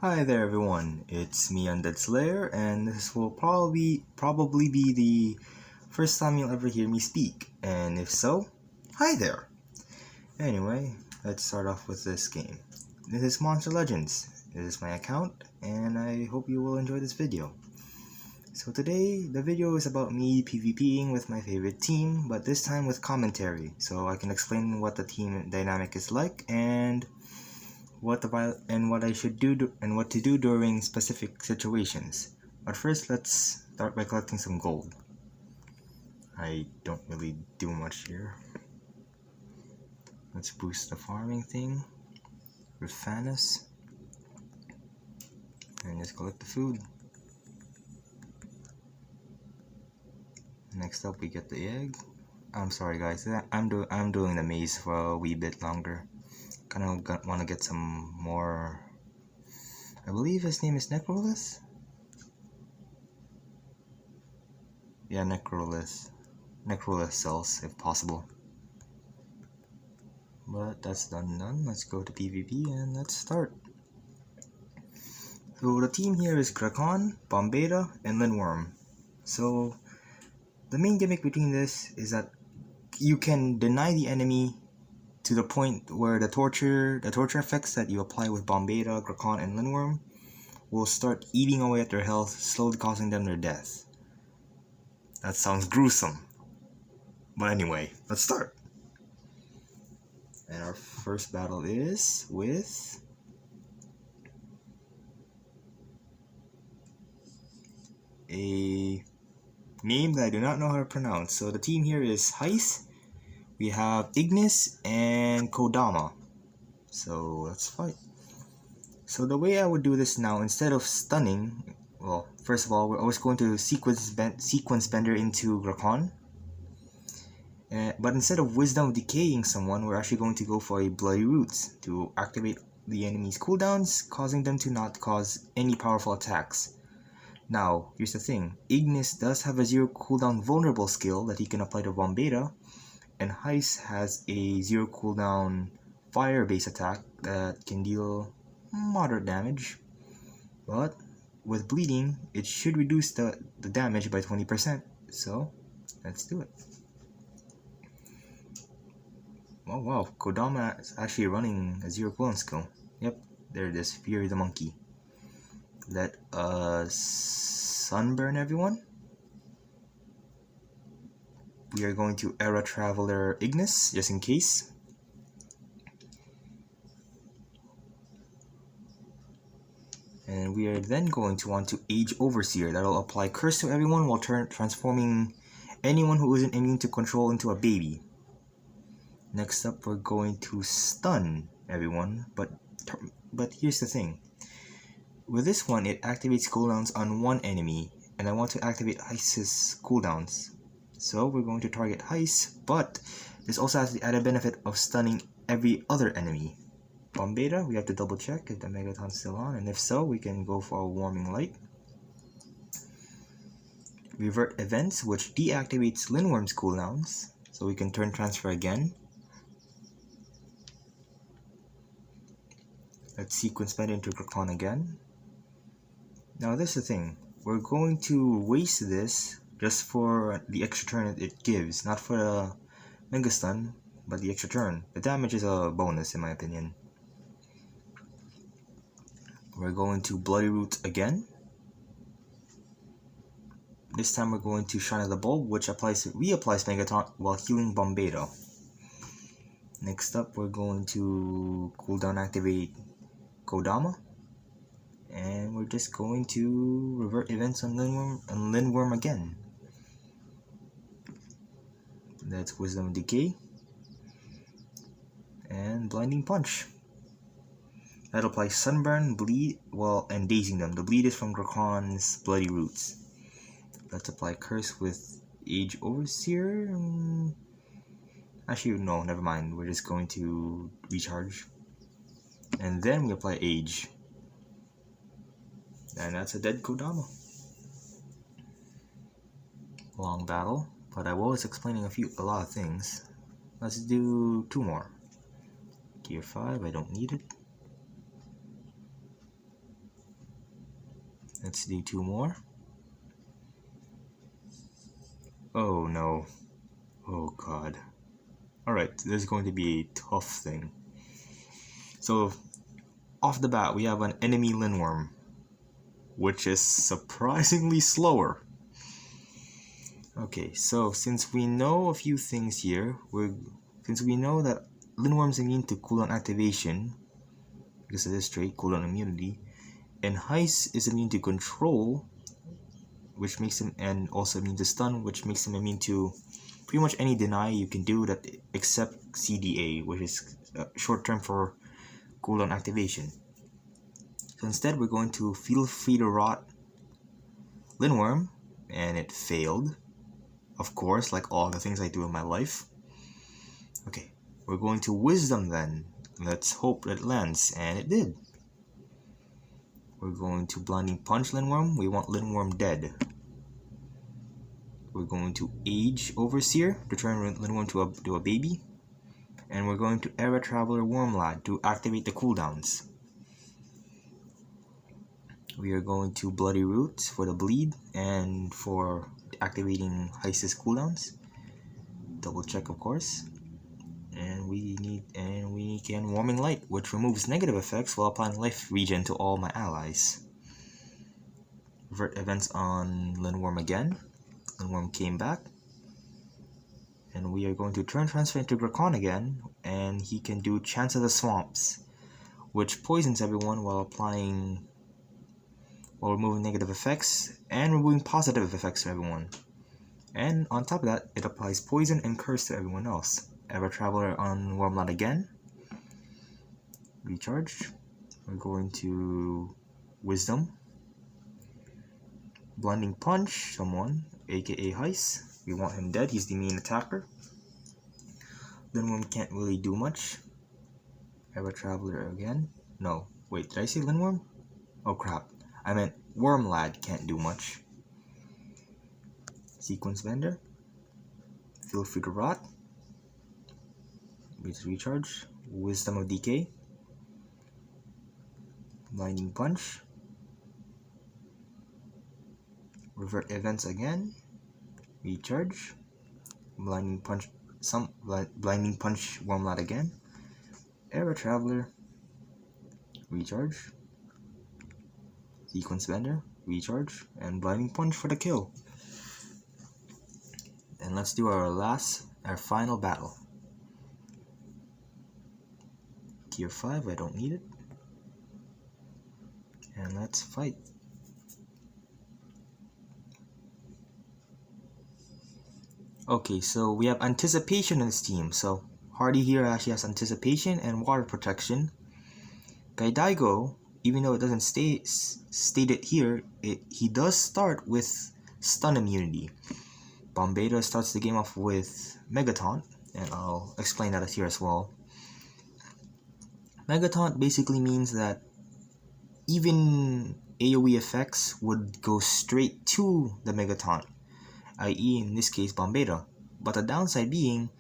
Hi there everyone, it's me Undead Slayer, and this will probably be the first time you'll ever hear me speak, and if so, hi there! Anyway, let's start off with this game. This is Monster Legends. This is my account, and I hope you will enjoy this video. So today, the video is about me PvPing with my favorite team, but this time with commentary, so I can explain what the team dynamic is like, and what I should do and what to do during specific situations. But first, let's start by collecting some gold. I don't really do much here. Let's boost the farming thing with Fanus and just collect the food. Next up, we get the egg. I'm sorry, guys. I'm doing the maze for a wee bit longer. Kind of want to get some more. I believe his name is Necrolith. Yeah, Necrolith cells if possible. But that's done. Let's go to PvP and let's start. So the team here is Grakon, Bombeta, and Lindworm. So the main gimmick between this is that you can deny the enemy to the point where the torture effects that you apply with Bombeta, Grakon, and Lindworm will start eating away at their health, slowly causing them their death. That sounds gruesome. But anyway, let's start. And our first battle is with a name that I do not know how to pronounce. So the team here is Heis, we have Ignis, and Kodama. So let's fight. So the way I would do this now, instead of stunning, well, first of all, we're always going to sequence bender into Grakon. But instead of Wisdom of Decaying someone, we're actually going to go for a Bloody Roots to activate the enemy's cooldowns, causing them to not cause any powerful attacks. Now, here's the thing. Ignis does have a 0 cooldown vulnerable skill that he can apply to Bombeta, and Heis has a 0 cooldown fire base attack that can deal moderate damage. But with bleeding, it should reduce the damage by 20%. So, let's do it. Oh wow, Kodama is actually running a 0 cooldown skill. Yep, there it is, Fury the Monkey. Let us sunburn everyone. We are going to Era Traveler Ignis, just in case. And we are then going to want to Age Overseer. That'll apply Curse to everyone while transforming anyone who isn't immune to control into a baby. Next up, we're going to stun everyone, but here's the thing. With this one, it activates cooldowns on one enemy, and I want to activate Heis's cooldowns. So we're going to target Heis, but this also has the added benefit of stunning every other enemy. Bombeta, we have to double check if the Megaton's still on, and if so, we can go for a Warming Light. Revert Events, which deactivates Lindworm's cooldowns, so we can turn transfer again. Let's sequence bend into Grakon again. Now this is the thing, we're going to waste this just for the extra turn it gives, not for the Mega Stun, but the extra turn. The damage is a bonus in my opinion. We're going to Bloody Root again. This time we're going to Shrine of the Bulb, which reapplies Megaton while healing Bombeta. Next up, we're going to cooldown activate Kodama. And we're just going to revert events on Lindworm again. That's Wisdom of Decay. And Blinding Punch. That applies Sunburn, Bleed, and dazing them. The bleed is from Grakon's Bloody Roots. Let's apply Curse with Age Overseer. Actually, no, never mind. We're just going to recharge. And then we apply Age. And that's a dead Kodama. Long battle, but I was explaining a lot of things. Let's do 2 more. Gear 5, I don't need it. Let's do 2 more. Oh no. Oh god. Alright, this is going to be a tough thing. So, off the bat, we have an enemy Lindworm, which is surprisingly slower. Okay, so since we know a few things here, since we know that Lindworm's immune to cooldown activation, because of this trait, cooldown immunity, and Heist is immune to control, which makes him, and also immune to stun, which makes him immune to pretty much any deny you can do that except CDA, which is short term for cooldown activation. So instead, we're going to Feel Free to Rot Lindworm, and it failed. Of course, like all the things I do in my life. Okay, we're going to Wisdom then. Let's hope it lands, and it did. We're going to Blinding Punch Lindworm. We want Lindworm dead. We're going to Age Overseer to turn Lindworm to a baby. And we're going to Era Traveler Wormlad to activate the cooldowns. We are going to Bloody Roots for the bleed and for activating Heist's cooldowns. Double check, of course. And we can Warming Light, which removes negative effects while applying life regen to all my allies. Revert events on Lindworm again. Lindworm came back. And we are going to turn transfer into Grakon again, and he can do Chance of the Swamps, which poisons everyone while removing negative effects and removing positive effects to everyone. And on top of that, it applies poison and curse to everyone else. Ever Traveler on Wormlad again. Recharge. We're going to Wisdom. Blinding Punch someone, aka Heist. We want him dead, he's the main attacker. Lindworm can't really do much. Ever Traveler again. No, wait, did I say Lindworm? Oh crap, I meant Wormlad can't do much. Sequence Bender. Feel Free to Rot. Recharge. Wisdom of Decay. Blinding Punch. Revert events again. Recharge. Blinding Punch Wormlad again. Era Traveler. Recharge. Sequence Bender. Recharge. And Blinding Punch for the kill. And let's do our final battle. Tier 5, I don't need it. And let's fight. Okay, so we have Anticipation in this team. So Hardy here actually has Anticipation and Water Protection. Gaidaigo, even though it doesn't state it here, he does start with Stun Immunity. Bombeta starts the game off with Megataunt, and I'll explain that here as well. Megataunt basically means that even AoE effects would go straight to the Megataunt, i.e. in this case Bombeta. But the downside being,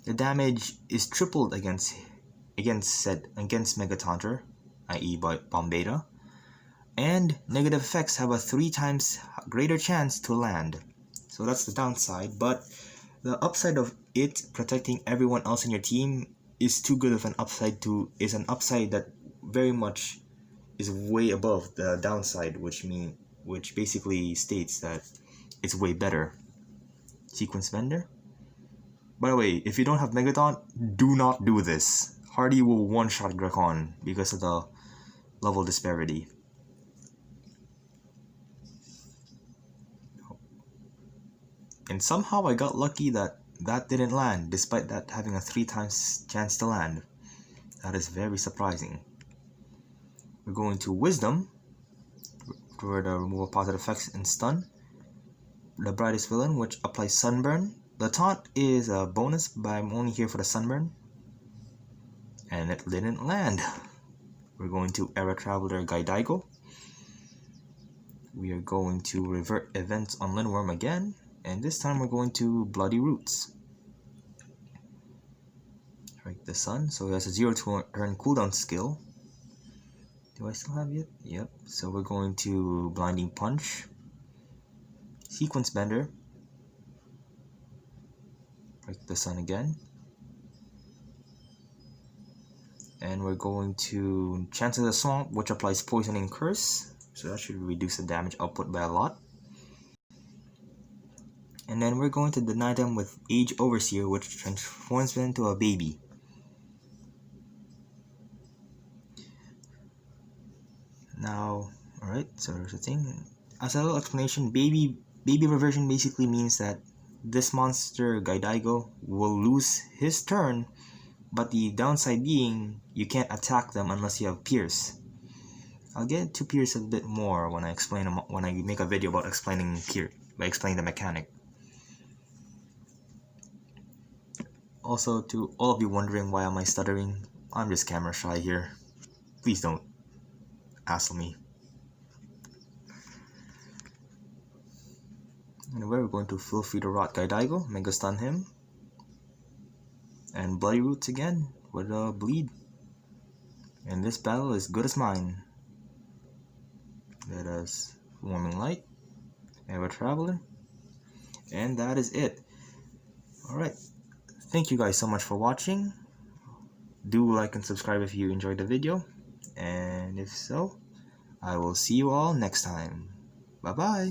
the damage is tripled against Megataunter, i.e. by Bombeta, and negative effects have a 3 times greater chance to land. So that's the downside, but the upside of it protecting everyone else in your team is too good of an upside that very much is way above the downside, which basically states that it's way better. Sequence Bender. By the way, if you don't have Megataunt, do not do this. Hardy will one-shot Grakon because of the level disparity. And somehow I got lucky that didn't land, despite that having a 3 times chance to land. That is very surprising. We're going to Wisdom for the removal of positive effects and stun. The Brightest Villain, which applies Sunburn. The taunt is a bonus, but I'm only here for the Sunburn. And it didn't land. We're going to Era Traveler Gaidaigo. We are going to revert events on Lindworm again. And this time we're going to Bloody Roots. Right, the Sun. So he has a 0 turn cooldown skill. Do I still have it? Yep. So we're going to Blinding Punch, Sequence Bender, Break the Sun again, and we're going to Chance of the Swamp, which applies Poisoning Curse, so that should reduce the damage output by a lot. And then we're going to deny them with Age Overseer, which transforms them into a baby. Now, alright, so here's the thing. As a little explanation, baby reversion basically means that this monster, Gaidaigo, will lose his turn, but the downside being you can't attack them unless you have Pierce. I'll get into Pierce a bit more when I make a video about explaining the mechanic. Also, to all of you wondering why am I stuttering, I'm just camera shy here. Please don't hassle me. Anyway, we're going to feel free to rot Gaidaigo, Mega Stun him, and Bloody Roots again with a bleed. And this battle is good as mine. Let us Warming Light, Ever Traveler, and that is it. Alright, thank you guys so much for watching. Do like and subscribe if you enjoyed the video, and if so, I will see you all next time. Bye bye.